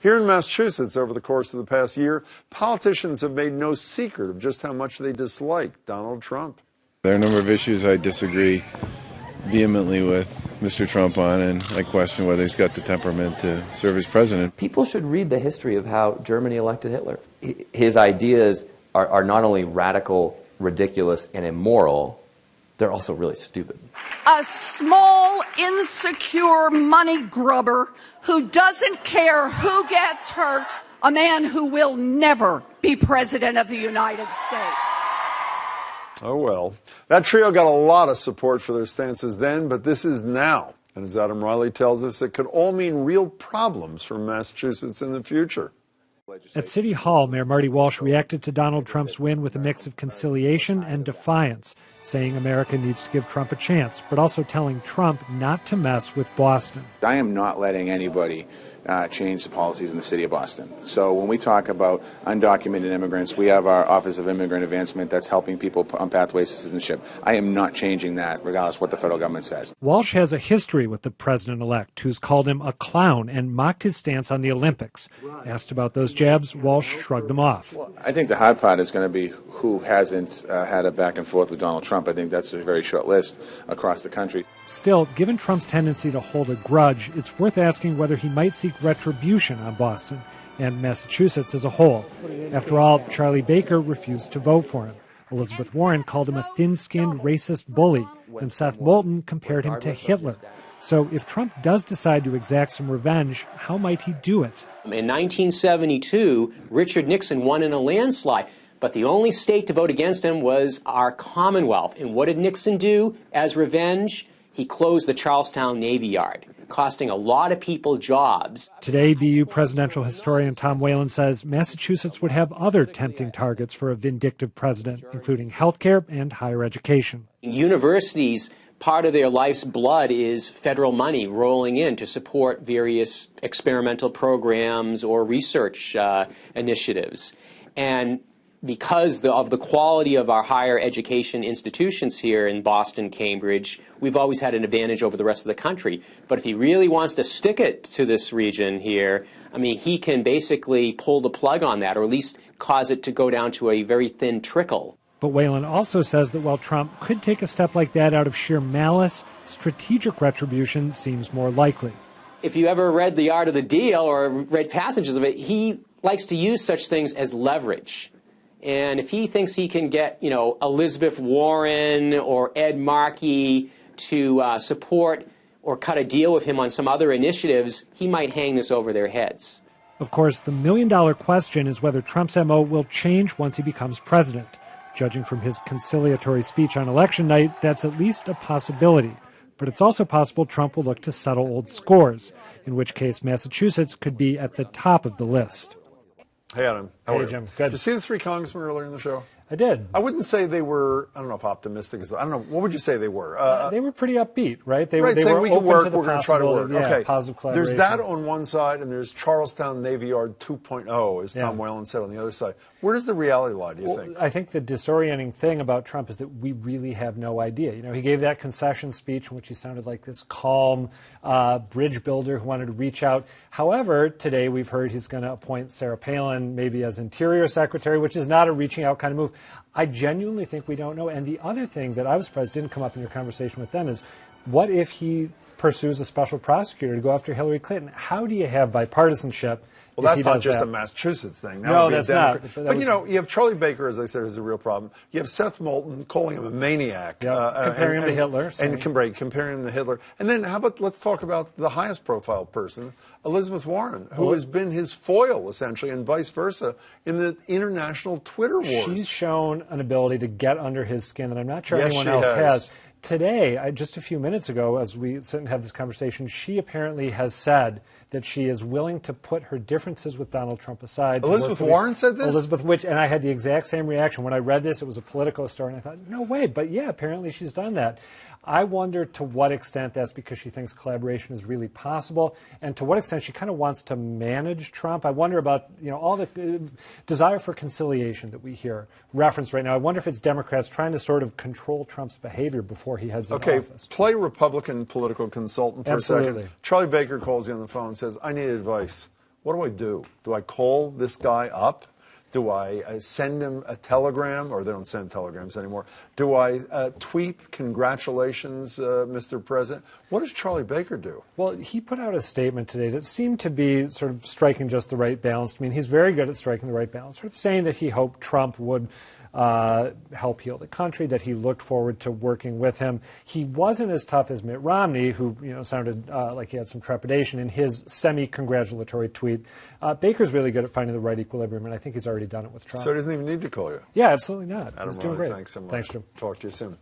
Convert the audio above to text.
Here in Massachusetts, over the course of the past year, politicians have made no secret of just how much they dislike Donald Trump. There are a number of issues I disagree vehemently with Mr. Trump on, and I question whether he's got the temperament to serve as president. People should read the history of how Germany elected Hitler. His ideas are not only radical, ridiculous, and immoral, they're also really stupid. A small, insecure money grubber who doesn't care who gets hurt, a man who will never be president of the United States. Oh, well. That trio got a lot of support for their stances then, but this is now. And as Adam Riley tells us, it could all mean real problems for Massachusetts in the future. At City Hall, Mayor Marty Walsh reacted to Donald Trump's win with a mix of conciliation and defiance, saying America needs to give Trump a chance, but also telling Trump not to mess with Boston. I am not letting anybody change the policies in the city of Boston. So when we talk about undocumented immigrants, we have our Office of Immigrant Advancement that's helping people on pathways to citizenship. I am not changing that, regardless of what the federal government says. Walsh has a history with the president-elect, who's called him a clown and mocked his stance on the Olympics. Asked about those jabs, Walsh shrugged them off. Well, I think the hard part is going to be who hasn't had a back and forth with Donald Trump. I think that's a very short list across the country. Still, given Trump's tendency to hold a grudge, it's worth asking whether he might seek retribution on Boston and Massachusetts as a whole. After all, Charlie Baker refused to vote for him. Elizabeth Warren called him a thin-skinned racist bully, and Seth Moulton compared him to Hitler. So if Trump does decide to exact some revenge, how might he do it? In 1972, Richard Nixon won in a landslide. But the only state to vote against him was our Commonwealth. And what did Nixon do as revenge? He closed the Charlestown Navy Yard, costing a lot of people jobs. Today, BU presidential historian Tom Whalen says Massachusetts would have other tempting targets for a vindictive president, including health care and higher education. Universities, part of their life's blood is federal money rolling in to support various experimental programs or research initiatives. And because of the quality of our higher education institutions here in Boston, Cambridge, we've always had an advantage over the rest of the country. But if he really wants to stick it to this region here, I mean, he can basically pull the plug on that, or at least cause it to go down to a very thin trickle. But Whalen also says that while Trump could take a step like that out of sheer malice, strategic retribution seems more likely. If you ever read The Art of the Deal or read passages of it, he likes to use such things as leverage. And if he thinks he can get, Elizabeth Warren or Ed Markey to support or cut a deal with him on some other initiatives, he might hang this over their heads. Of course, the million-dollar question is whether Trump's MO will change once he becomes president. Judging from his conciliatory speech on election night, that's at least a possibility. But it's also possible Trump will look to settle old scores, in which case Massachusetts could be at the top of the list. Hey, Adam. Hey, Jim. Good. Did you see the three congressmen earlier in the show? I did. I wouldn't say they were, I don't know if optimistic is, I don't know, what would you say they were? They were pretty upbeat, right? They right, were saying we can open work, to the we're going to try to work. Okay. Positive collaboration. There's that on one side, and there's Charlestown Navy Yard 2.0, as Tom Whalen said, on the other side. Where does the reality lie, do you think? I think the disorienting thing about Trump is that we really have no idea. He gave that concession speech in which he sounded like this calm bridge builder who wanted to reach out. However, today we've heard he's going to appoint Sarah Palin maybe as Interior Secretary, which is not a reaching out kind of move. I genuinely think we don't know. And the other thing that I was surprised didn't come up in your conversation with them is, what if he pursues a special prosecutor to go after Hillary Clinton? How do you have bipartisanship? Well, that's not just a Massachusetts thing. No, that's not. But you have Charlie Baker, as I said, who's a real problem. You have Seth Moulton calling him a maniac. Comparing him to Hitler. And comparing him to Hitler. And then how about, let's talk about the highest profile person, Elizabeth Warren, who has been his foil, essentially, and vice versa, in the international Twitter wars. She's shown an ability to get under his skin that I'm not sure anyone else has. Today, just a few minutes ago, as we sit and have this conversation, she apparently has said that she is willing to put her differences with Donald Trump aside. Elizabeth Warren said this? And I had the exact same reaction. When I read this, it was a Politico story, and I thought, no way. But yeah, apparently she's done that. I wonder to what extent that's because she thinks collaboration is really possible, and to what extent she kind of wants to manage Trump. I wonder about all the desire for conciliation that we hear referenced right now. I wonder if it's Democrats trying to sort of control Trump's behavior before he heads into office. Play Republican political consultant for Absolutely. a second. Charlie Baker calls you on the phone and says, I need advice. What do? Do I call this guy up? Do I send him a telegram, or they don't send telegrams anymore? Do I tweet, congratulations, Mr. President? What does Charlie Baker do? Well, he put out a statement today that seemed to be sort of striking just the right balance. I mean, he's very good at striking the right balance, sort of saying that he hoped Trump would help heal the country, that he looked forward to working with him. He wasn't as tough as Mitt Romney, who sounded like he had some trepidation in his semi-congratulatory tweet. Baker's really good at finding the right equilibrium, and I think he's already done it with Trump. So he doesn't even need to call you. Yeah, absolutely not. Adam He's doing Riley, great. thanks so much. Thanks, Jim. Talk to you soon.